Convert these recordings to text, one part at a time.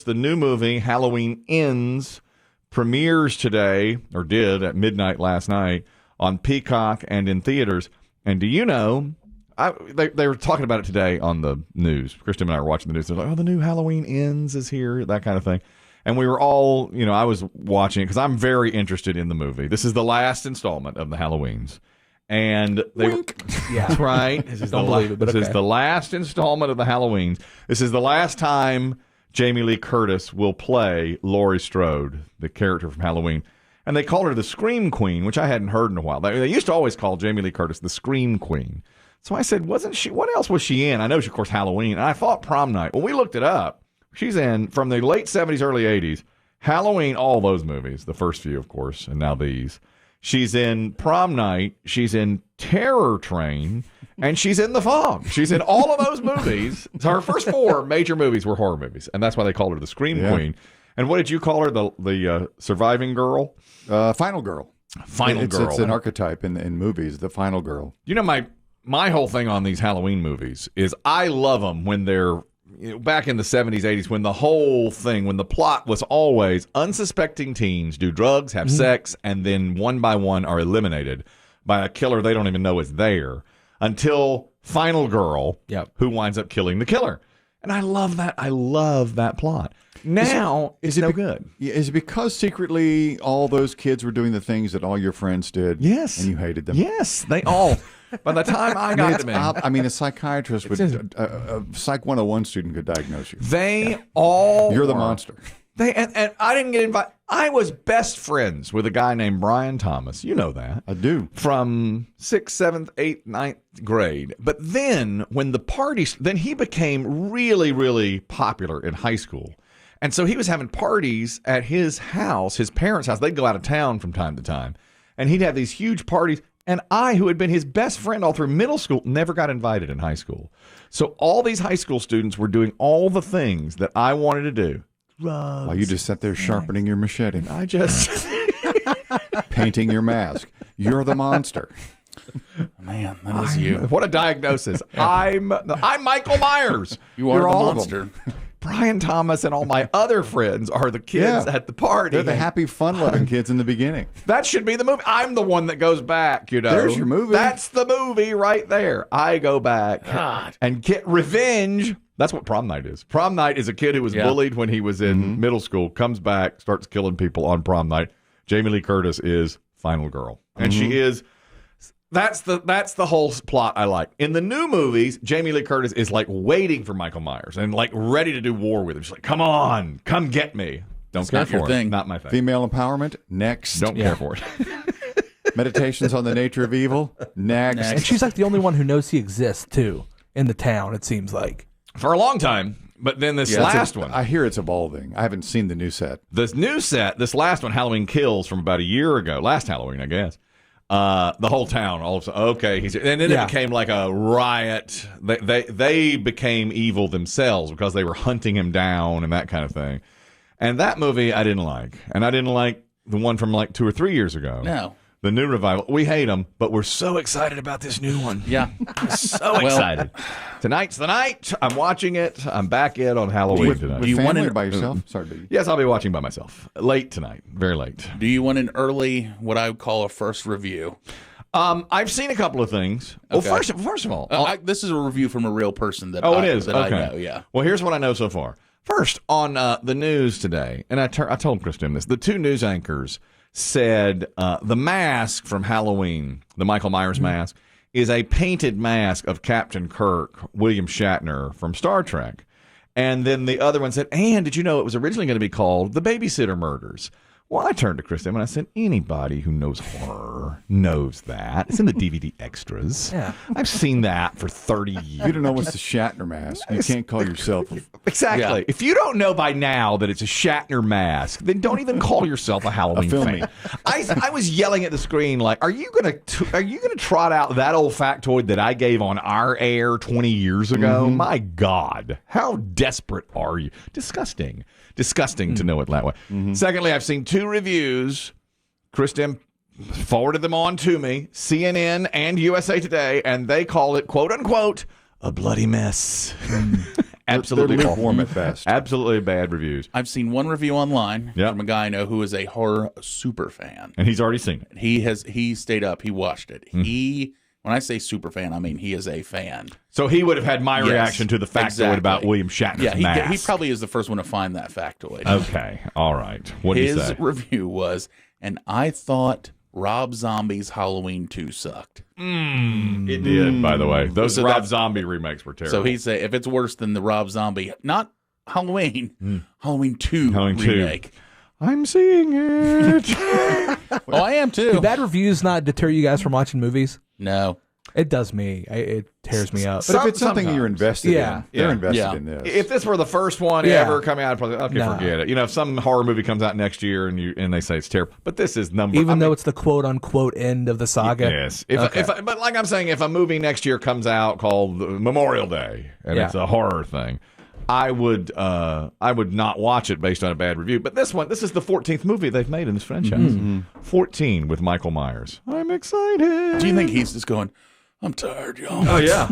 The new movie, Halloween Ends, premieres today, or did at midnight last night, on Peacock and in theaters. And do you know, they were talking about it today on the news. Kristen and I were watching the news. They're like, oh, the new Halloween Ends is here, that kind of thing. And we were all, I was watching it because I'm very interested in the movie. This is the last installment of the Halloweens. And that's right. This is the last installment of the Halloweens. This is the last time Jamie Lee Curtis will play Laurie Strode, the character from Halloween. And they called her the Scream Queen, which I hadn't heard in a while. They used to always call Jamie Lee Curtis the Scream Queen. So I said, wasn't she? What else was she in? I know she, of course, Halloween. And I thought Prom Night. Well, we looked it up. She's in, from the late 70s, early 80s, Halloween, all those movies, the first few, of course, and now these. She's in Prom Night. She's in Terror Train. And she's in The Fog. She's in all of those movies. So her first 4 major movies were horror movies, and that's why they called her the Scream Queen. And what did you call her? The surviving girl? Final girl. Final girl. It's an archetype in movies, the final girl. My whole thing on these Halloween movies is I love them when they're back in the 70s, 80s, when the whole thing, when the plot was always unsuspecting teens do drugs, have sex, and then one by one are eliminated by a killer they don't even know is there. Until Final Girl, who winds up killing the killer. And I love that. I love that plot. Now, it's no good. Is it because secretly all those kids were doing the things that all your friends did? Yes. And you hated them? Yes, they all. By the time I got to me. A psychiatrist would, a Psych 101 student could diagnose you. They all You're the monster. And I didn't get invited. I was best friends with a guy named Brian Thomas. You know that. I do. From 6th, 7th, 8th, 9th grade. But then when the parties, then he became really, really popular in high school. And so he was having parties at his house, his parents' house. They'd go out of town from time to time. And he'd have these huge parties. And I, who had been his best friend all through middle school, never got invited in high school. So all these high school students were doing all the things that I wanted to do. Drugs. While you just sat there sharpening your machete. I just... painting your mask. You're the monster. Man, that is you. What a diagnosis. I'm Michael Myers. You're the monster. Brian Thomas and all my other friends are the kids at the party. They're the happy, fun-loving kids in the beginning. That should be the movie. I'm the one that goes back, There's your movie. That's the movie right there. I go back and get revenge. That's what Prom Night is. Prom Night is a kid who was bullied when he was in middle school, comes back, starts killing people on Prom Night. Jamie Lee Curtis is Final Girl. And she is... That's the whole plot I like. In the new movies, Jamie Lee Curtis is like waiting for Michael Myers and like ready to do war with him. She's like, come on, come get me. Don't care for it. Not my thing. Female empowerment, next. Don't care for it. Meditations on the nature of evil, next. And she's like the only one who knows he exists, too, in the town, it seems like. For a long time. But then this last one. I hear it's evolving. I haven't seen the new set. This new set, this last one, Halloween Kills, from about a year ago. Last Halloween, I guess. The whole town, all of a sudden, okay, and then it became like a riot. They became evil themselves because they were hunting him down and that kind of thing. And that movie I didn't like, and I didn't like the one from like 2 or 3 years ago. No, the new revival. We hate them, but we're so excited about this new one. Yeah, so excited. Tonight's the night. I'm watching it. I'm back in on Halloween tonight. Do you want it by yourself? Sorry, Biggie. Yes, I'll be watching by myself. Late tonight. Very late. Do you want an early, what I would call a first review? I've seen a couple of things. Okay. Well, first of all, this is a review from a real person that it is. That okay. I know. Yeah. Well, here's what I know so far. First, on the news today, and I told Kristen this. The 2 news anchors said the mask from Halloween, the Michael Myers mask, is a painted mask of Captain Kirk, William Shatner from Star Trek. And then the other one said, and did you know it was originally going to be called The Babysitter Murders? Well, I turned to Kristen and I said, anybody who knows horror knows that. It's in the DVD extras. Yeah. I've seen that for 30 years. You don't know what's the Shatner mask. You can't call yourself... Exactly. Yeah. If you don't know by now that it's a Shatner mask, then don't even call yourself a Halloween fan. I was yelling at the screen like, are you gonna trot out that old factoid that I gave on our air 20 years ago? My God, how desperate are you? Disgusting to know it that way. Secondly, I've seen 2 reviews. Kristen forwarded them on to me, CNN and USA Today, and they call it, quote unquote, a bloody mess. Absolutely They're awful. lukewarm at best. Absolutely bad reviews. I've seen one review online Yep. from a guy I know who is a horror super fan. And he's already seen it. He stayed up. He watched it. When I say super fan, I mean he is a fan. So he would have had my Yes, reaction to the factoid exactly. about William Shatner's Yeah, mask. he probably is the first one to find that factoid. Okay, all right. What did he His say? review was, and I thought Rob Zombie's Halloween 2 sucked. It did, by the way. Those So Rob that's- Zombie remakes were terrible. So he said, if it's worse than the Rob Zombie, not Halloween, Halloween 2 Halloween 2. remake. I'm seeing it. Oh, I am too. Do bad reviews not deter you guys from watching movies? No. It does me. It tears me up. But if it's something Sometimes. you're invested Yeah. in, they're Yeah. invested Yeah. in this. If this were the first one Yeah. ever coming out, probably okay, Nah. forget it. You know, if some horror movie comes out next year and they say it's terrible, but this is Even though it's the quote unquote end of the saga. yes, Okay. but like I'm saying, if a movie next year comes out called Memorial Day and Yeah. it's a horror thing, I would not watch it based on a bad review. But this is the 14th movie they've made in this franchise. 14 with Michael Myers. I'm excited. Do you think he's just going, I'm tired, y'all. Oh yeah.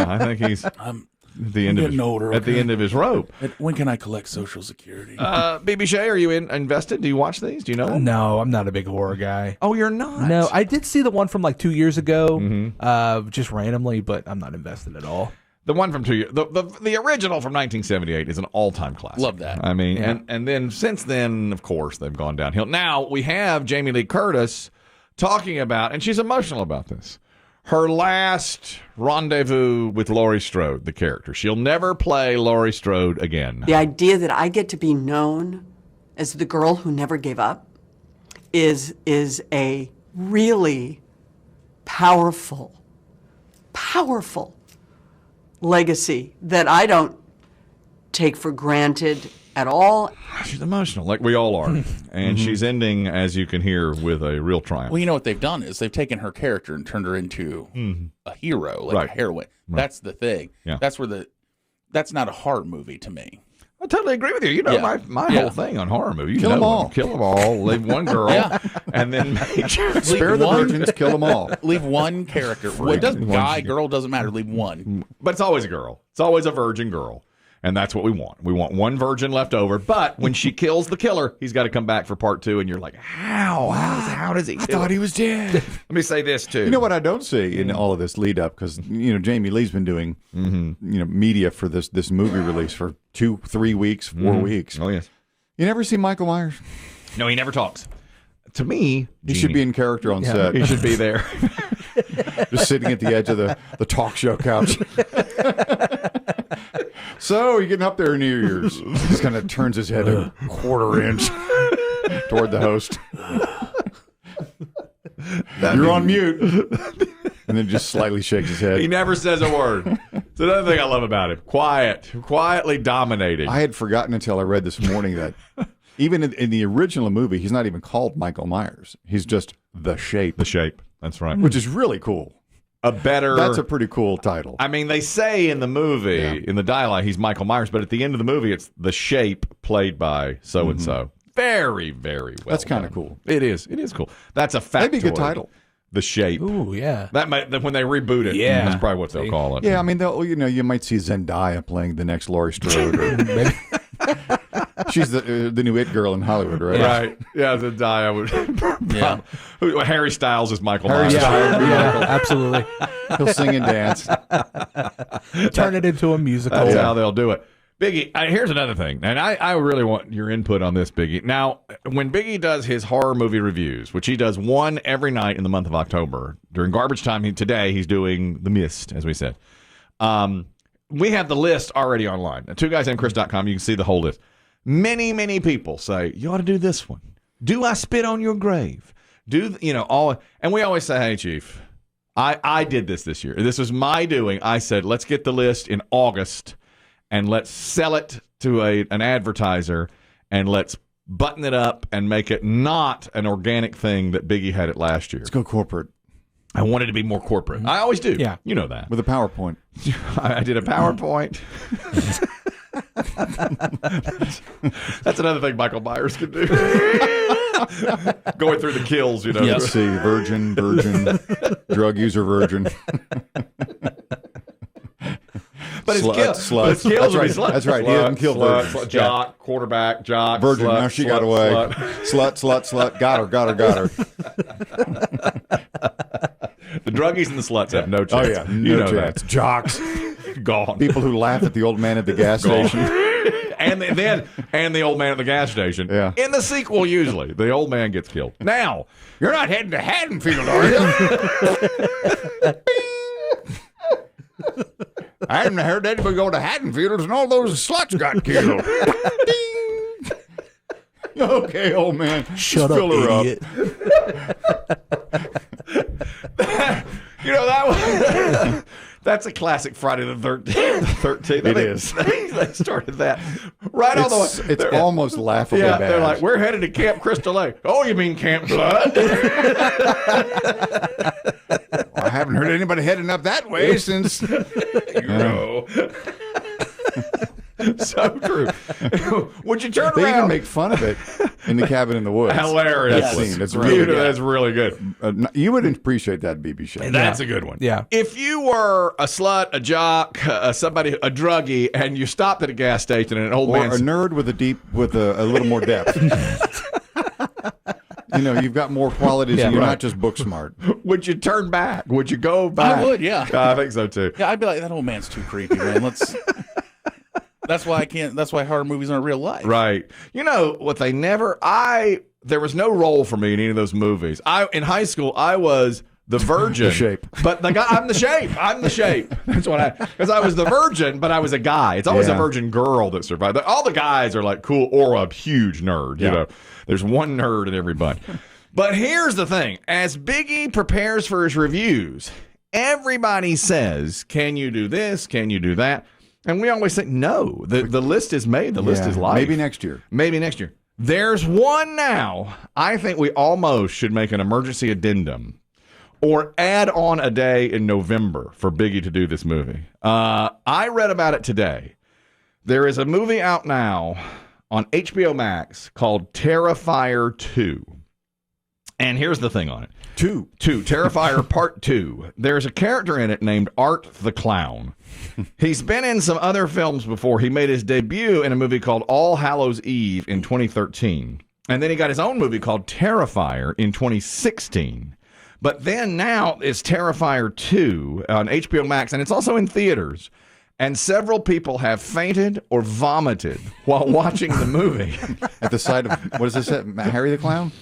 I think he's I'm at the end of getting his, older, at the okay? end of his rope. When can I collect Social Security? BB Shea, are you invested? Do you watch these? Do you know them? No, I'm not a big horror guy. Oh, you're not. No, I did see the one from like 2 years ago, Mm-hmm. just randomly, but I'm not invested at all. The one from 2 years, the original from 1978 is an all-time classic. Love that. I mean, Yeah. and then since then, of course, they've gone downhill. Now we have Jamie Lee Curtis talking about, and she's emotional about this, her last rendezvous with Laurie Strode, the character. She'll never play Laurie Strode again. The idea that I get to be known as the girl who never gave up is a really powerful legacy that I don't take for granted at all. She's emotional, like we all are. And she's ending, as you can hear, with a real triumph. Well, you know what they've done is they've taken her character and turned her into a hero, like Right. a heroine. That's the thing. Yeah. That's not a horror movie to me. I totally agree with you. You know, Yeah. my Yeah. whole thing on horror movies. Kill 'em all. Kill them all. Leave one girl. Yeah. And then make Spare the virgins, kill them all. Leave one character. Well, it doesn't guy, girl doesn't matter. Leave one. But it's always a girl. It's always a virgin girl. And that's what we want. We want one virgin left over. But when she kills the killer, he's got to come back for part 2. And you're like, how? How does he? I thought he was dead. Let me say this, too. You know what I don't see in all of this lead up, because Jamie Lee's been doing media for this movie release for 2, 3 weeks, 4 weeks. Oh, yes. You never see Michael Myers? No, he never talks. To me, He should be in character on set. He should be there. Just sitting at the edge of the talk show couch. So you're getting up there in New Year's. Just kind of turns his head a quarter inch toward the host. You're on mute. And then just slightly shakes his head. He never says a word. It's another thing I love about him. Quietly dominating. I had forgotten until I read this morning that even in the original movie, he's not even called Michael Myers. He's just The Shape, The Shape. That's right. which is really cool. That's a pretty cool title. I mean, they say in the movie, in the dialogue, he's Michael Myers, but at the end of the movie, it's The Shape played by so-and-so. Very, very well That's kind of done. cool. It is. It is cool. That's a factoid. That'd be a good title. The Shape. Ooh, yeah. That when they reboot it, Yeah. that's probably what they'll call it. Yeah, I mean, you might see Zendaya playing the next Laurie Strode. Or, Maybe. she's the new it girl in Hollywood, right? Right. Yeah, Zendaya would. Yeah. Harry Styles is Michael Harry Myers. Styles. Yeah, absolutely. He'll sing and dance. Turn it into a musical. That's how they'll do it. Biggie, here's another thing, and I really want your input on this, Biggie. Now, when Biggie does his horror movie reviews, which he does one every night in the month of October, during garbage time, today he's doing The Mist, as we said. We have the list already online. At twoguysamechris.com, you can see the whole list. Many, many people say, you ought to do this one. Do I spit on your grave? All, and we always say, hey, Chief, I did this year. This was my doing. I said, let's get the list in August, and let's sell it to an advertiser, and let's button it up and make it not an organic thing that Biggie had it last year. Let's go corporate I wanted to be more corporate. I always do. Yeah. You know that. with a PowerPoint. I did a PowerPoint. That's another thing Michael Myers could do. Going through the kills, you know. Yes. Let's see, virgin, drug user, virgin. But his Slut, kill, slut. but his kills That's would right. be slut. That's right. He Slut, doesn't kill slut, virgins. slut, jock, quarterback, jock, Virgin. slut, Now she slut, got away. slut. Slut. Got her. The druggies and the sluts have no chance. Oh yeah, you no know chance. Jocks, that. Gone. people who laugh at the old man at the gas station. and the old man at the gas station. Yeah. In the sequel, usually the old man gets killed. Now you're not heading to Haddonfield, are you? I haven't heard anybody go to Haddonfield and all those sluts got killed. Okay, old man. Shut Fill up, her idiot. You know that one. That's a classic Friday the 13th. It is. They started that right on the way. It's almost laughably Yeah, bad. they're like, we're headed to Camp Crystal Lake. Oh, you mean Camp Blood? I haven't heard anybody heading up that way since. You know. So true. Would you turn They around? even make fun of it in the cabin in the woods. Hilarious. That scene. It's Beautiful. really good. That's really good. You would appreciate that, BB Show. That's a good one. Yeah. If you were a slut, a jock, a druggie, and you stopped at a gas station and an old Or man, a nerd with a little more depth. You've got more qualities, and you're not just book smart. would you turn back? Would you go back? I would, yeah. I think so too. Yeah, I'd be like, that old man's too creepy, man. That's why I can't. That's why horror movies aren't real life. Right. You know what they never. There was no role for me in any of those movies. In high school I was the virgin. The shape. But the guy, I'm the shape. That's what because I was the virgin, but I was a guy. It's always a virgin girl that survived. All the guys are like cool or a huge nerd. You know, there's one nerd in every bunch. But here's the thing: as Biggie prepares for his reviews, everybody says, "Can you do this? Can you do that?" And we always say, no, the list is made. The list is live. Maybe next year. There's one now. I think we almost should make an emergency addendum or add on a day in November for Biggie to do this movie. I read about it today. There is a movie out now on HBO Max called Terrifier 2. And here's the thing on it. Two, Terrifier Part 2. There's a character in it named Art the Clown. He's been in some other films before. He made his debut in a movie called All Hallows Eve in 2013. And then he got his own movie called Terrifier in 2016. But then now it's Terrifier 2 on HBO Max, and it's also in theaters. And several people have fainted or vomited while watching the movie. At the sight of, what is this, Harry the Clown?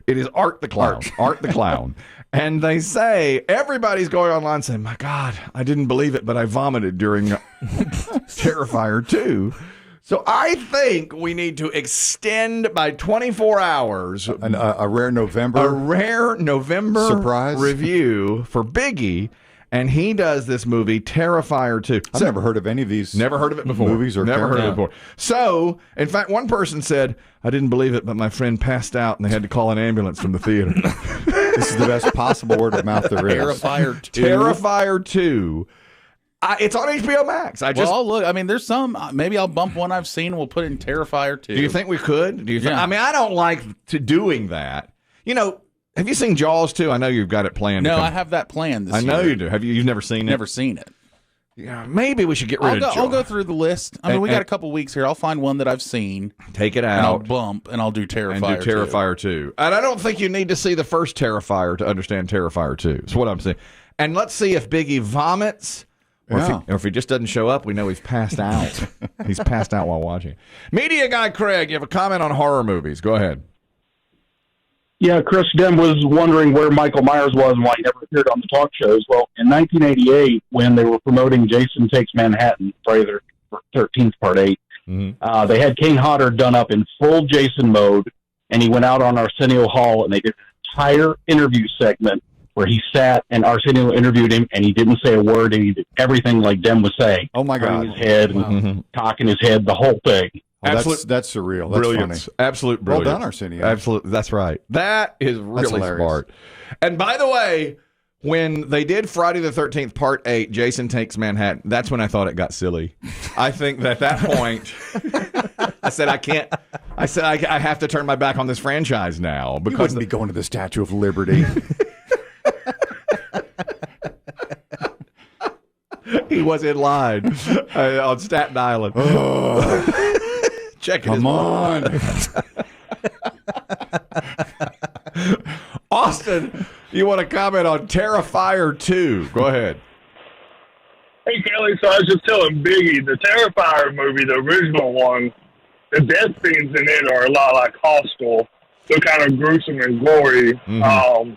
It is Art the Clown. Art the Clown. And they say, everybody's going online saying, my God, I didn't believe it, but I vomited during Terrifier 2. So I think we need to extend by 24 hours A rare November surprise review for Biggie. And he does this movie, Terrifier 2. I've never heard of any of these. Never heard of it before. Movies or never heard of it characters. before. So, in fact, one person said, I didn't believe it, but my friend passed out and they had to call an ambulance from the theater. This is the best possible word of mouth there is. Terrifier 2. Terrifier 2. It's on HBO Max. Well, look, I mean, there's some. Maybe I'll bump one I've seen and we'll put it in Terrifier 2. Do you think we could? Do you think? Yeah. I mean, I don't like doing that. You know, have you seen Jaws 2? I know you've got it planned. No, I have that planned this year. I know you do. Have you? You've never seen it? Never seen it. Yeah, maybe we should get rid of Jaws. I'll go through the list. I mean, we got a couple weeks here. I'll find one that I've seen. Take it And I'll out. bump, and I'll do Terrifier And do Terrifier 2. And I don't think you need to see the first Terrifier to understand Terrifier 2. That's what I'm saying. And let's see if Biggie vomits or, Yeah. if he just doesn't show up. We know he's passed out. He's passed out while watching. Media guy Craig, you have a comment on horror movies. Go ahead. Yeah, Chris Demm was wondering where Michael Myers was and why he never appeared on the talk shows. Well, in 1988, when they were promoting Jason Takes Manhattan, Friday the 13th, Part 8, they had Kane Hodder done up in full Jason mode, and he went out on Arsenio Hall, and they did an entire interview segment where he sat and Arsenio interviewed him, and he didn't say a word, and he did everything like Demm was saying. Oh, my God. Turning his head and cocking his head, the whole thing. Oh, Absolute that's surreal. That's brilliance. funny. Absolute brilliance. Well done, Arsenio. Absolutely. That's right. That is really hilarious. smart. And by the way, when they did Friday the 13th, Part 8, Jason Takes Manhattan, that's when I thought it got silly. I think that at that point, I said, I have to turn my back on this franchise now. You Because wouldn't be going to the Statue of Liberty. He was in line on Staten Island. Checking his Come on. Austin, you want to comment on Terrifier 2? Go ahead. Hey, Kelly, so I was just telling Biggie, the Terrifier movie, the original one, the death scenes in it are a lot like Hostel. They're kind of gruesome and gory. Mm-hmm.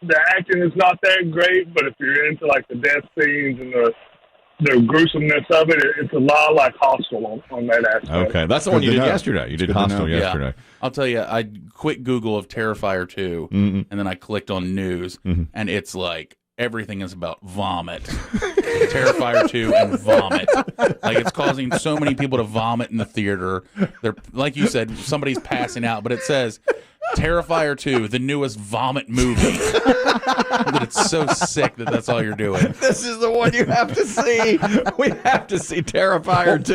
The acting is not that great, but if you're into like the death scenes and the gruesomeness of it, it's a lot like Hostel on that aspect. Okay, that's the one you Good did to know. yesterday. You did Good to Hostel know. yesterday. Yeah. I'll tell you, I quick Google of Terrifier 2, and then I clicked on news, and it's like everything is about vomit. Terrifier 2 and vomit. Like, it's causing so many people to vomit in the theater. They're, like you said, somebody's passing out, but it says Terrifier 2, the newest vomit movie. But it's so sick that that's all you're doing. This is the one you have to see. We have to see Terrifier 2.